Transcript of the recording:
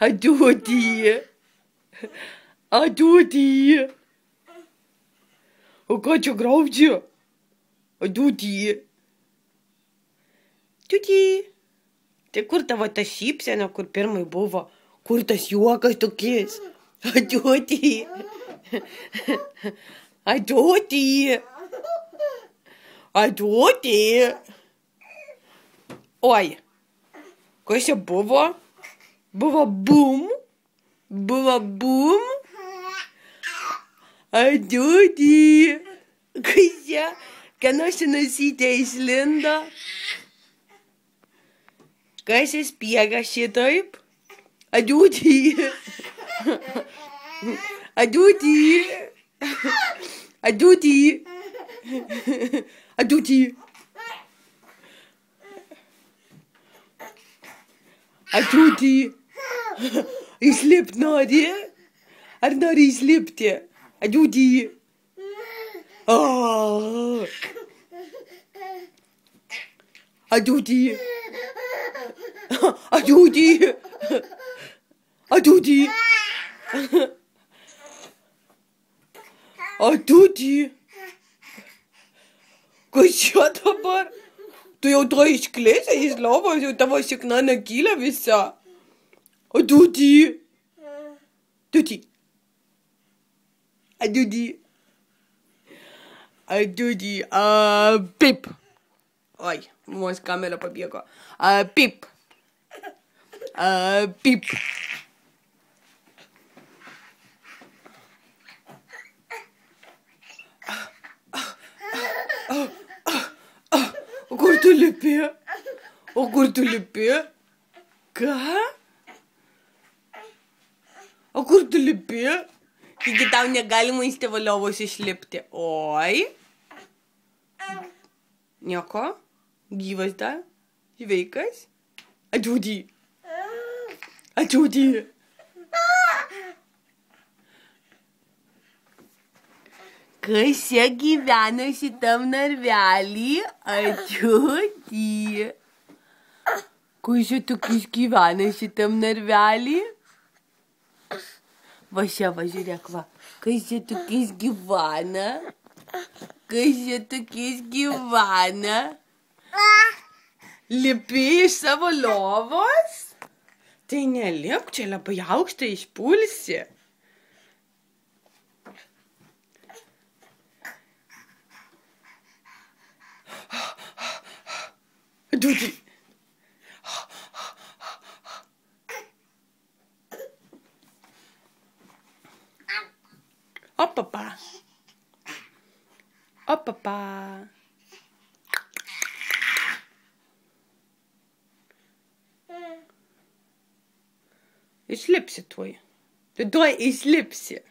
Adutį. Adutį. O ką čia graužia? Adutį. Tutį. Tai kur tavo ta šypsena, kur pirmai buvo? Kur tas juokas tokis? Adutį. Adutį. Adutį. Oi. Kas čia buvo? Buvo bum. Buvo bum. Adutį. Kas čia? Kieno nosytė išlindo? Kas jis spiega šitaip? Adutį. Adutį. Adutį. Adutį. Adutį. Išlipt nori? Ar nori išlipti? Adutį. Adutį. Adutį. Adutį. Adutį. Kas čia dabar? Tu jau to išklėsi iš lovos, jau tavo šikna nekyla visa. Adutį. Adutį. Adutį. Adutį. Pip. Oi, mamos kamera pabėgo. Pip. Pip. O kur tu lipi? O kur tu lipi? Ką? O kur tu lipi? Taigi tau negalima iš tėvo liovos išlipti. Oi. Nieko? Gyvas dar? Sveikas? Adutį. Adutį. Kas čia gyvena šitam narvelį? Adutį. Kas čia tokis gyvena šitam narvelį? Va čia, va, žiūrėk, va. Kas čia tokis gyvena? Kas čia tokis gyvena? Lipi iš savo lovos? Tai nelip, čia labai aukštą išpulsi. Adutį. Opapa. Opapa. Išlipsi tuoj. Tu tuoj išlipsi.